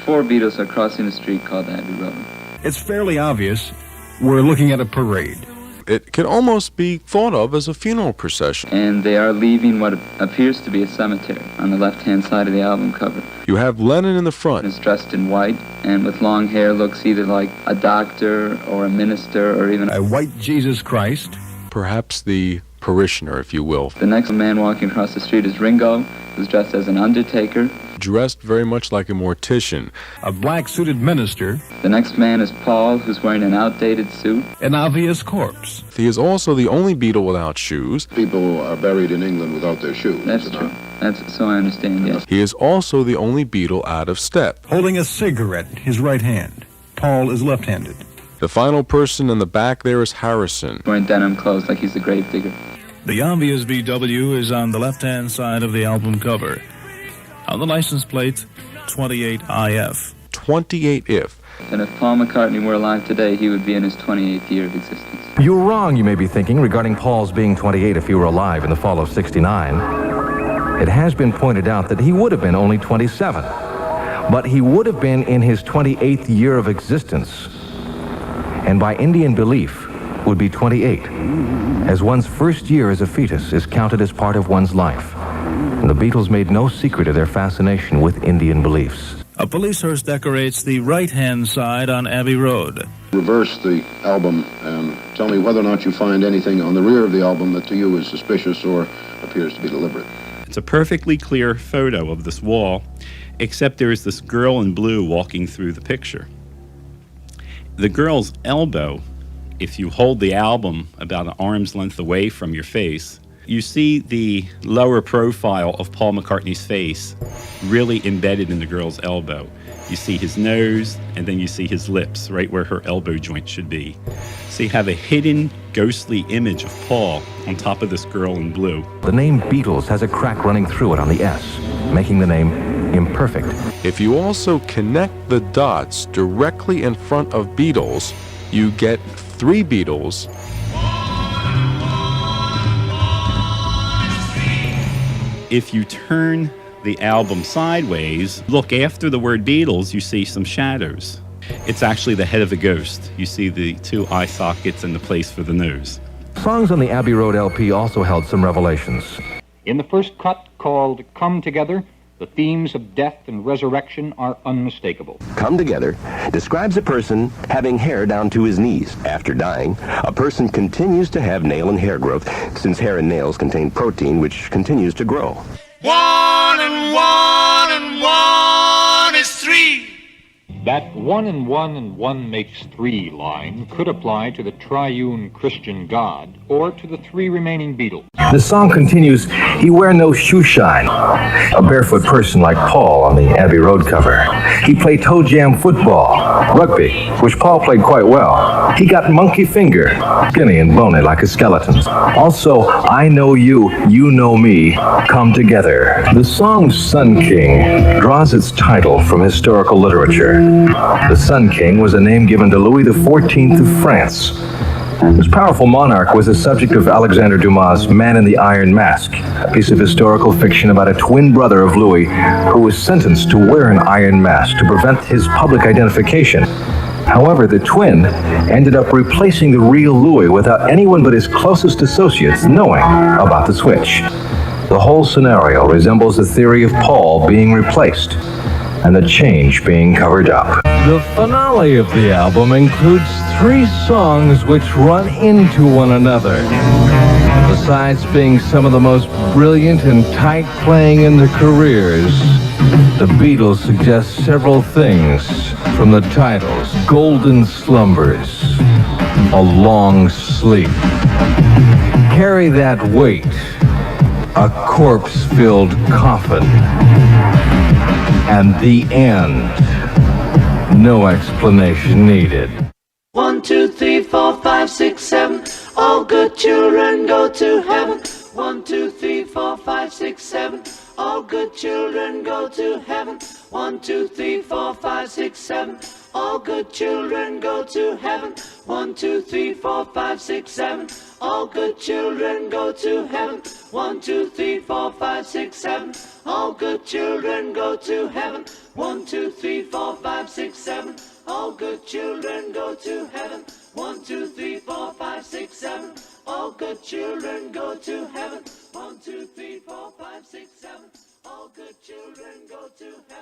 4 Beatles are crossing a street called Abbey Road. It's fairly obvious we're looking at a parade. It can almost be thought of as a funeral procession. And they are leaving what appears to be a cemetery on the left-hand side of the album cover. You have Lennon in the front. He's dressed in white and with long hair, looks either like a doctor or a minister or even a white Jesus Christ. Perhaps the parishioner, if you will. The next man walking across the street is Ringo, who's dressed as an undertaker. Dressed very much like a mortician. A black-suited minister. The next man is Paul, who's wearing an outdated suit. An obvious corpse. He is also the only Beatle without shoes. People are buried in England without their shoes. That's true. That's so I understand, yes. He is also the only Beatle out of step. Holding a cigarette in his right hand. Paul is left-handed. The final person in the back there is Harrison. Wearing denim clothes like he's a grave digger. The obvious VW is on the left-hand side of the album cover. On the license plate, 28IF. 28IF. And if Paul McCartney were alive today, he would be in his 28th year of existence. You're wrong, you may be thinking, regarding Paul's being 28 if he were alive in the fall of '69. It has been pointed out that he would have been only 27. But he would have been in his 28th year of existence. And by Indian belief, would be 28, as one's first year as a fetus is counted as part of one's life. And the Beatles made no secret of their fascination with Indian beliefs. A police hearse decorates the right-hand side on Abbey Road. Reverse the album and tell me whether or not you find anything on the rear of the album that to you is suspicious or appears to be deliberate. It's a perfectly clear photo of this wall, except there is this girl in blue walking through the picture. The girl's elbow, if you hold the album about an arm's length away from your face, you see the lower profile of Paul McCartney's face really embedded in the girl's elbow. You see his nose, and then you see his lips, right where her elbow joint should be. So you have a hidden, ghostly image of Paul on top of this girl in blue. The name Beatles has a crack running through it on the S, making the name imperfect. If you also connect the dots directly in front of Beatles, you get 3 Beatles. If you turn the album sideways, look after the word Beatles, you see some shadows. It's actually the head of a ghost. You see the 2 eye sockets and the place for the nose. Songs on the Abbey Road LP also held some revelations. In the first cut, called Come Together, the themes of death and resurrection are unmistakable. Come Together describes a person having hair down to his knees. After dying, a person continues to have nail and hair growth, since hair and nails contain protein which continues to grow. 1 and 1 and 1 is 3. That 1 and 1 and 1 makes 3 line could apply to the triune Christian God or to the 3 remaining Beatles. The song continues, he wear no shoe shine. A barefoot person like Paul on the Abbey Road cover. He played toe jam football, rugby, which Paul played quite well. He got monkey finger, skinny and bony like a skeleton. Also, I know you, you know me, come together. The song Sun King draws its title from historical literature. The Sun King was a name given to Louis XIV of France. This powerful monarch was the subject of Alexander Dumas' Man in the Iron Mask, a piece of historical fiction about a twin brother of Louis who was sentenced to wear an iron mask to prevent his public identification. However, the twin ended up replacing the real Louis without anyone but his closest associates knowing about the switch. The whole scenario resembles the theory of Paul being replaced and the change being covered up. The finale of the album includes 3 songs which run into one another. Besides being some of the most brilliant and tight playing in their careers, the Beatles suggest several things from the titles: Golden Slumbers, A Long Sleep, Carry That Weight, A Corpse-Filled Coffin, and The End. No explanation needed. 1, 2, 3, 4, 5, 6, 7. All good children go to heaven. 1, 2, 3, 4, 5, 6, 7. All good children go to heaven. 1, 2, 3, 4, 5, 6, 7. All good children go to heaven. 1, 2, 3, 4, 5, 6, 7. All good children go to heaven. 1, 2, 3, 4, 5, 6, 7. All good children go to heaven. 1, 2, 3, 4, 5. good children go to heaven. 1, 2, 3, 4, 5, 6, 7. All good children go to heaven. 1, 2, 3, 4, 5, 6, 7. All good children go to heaven.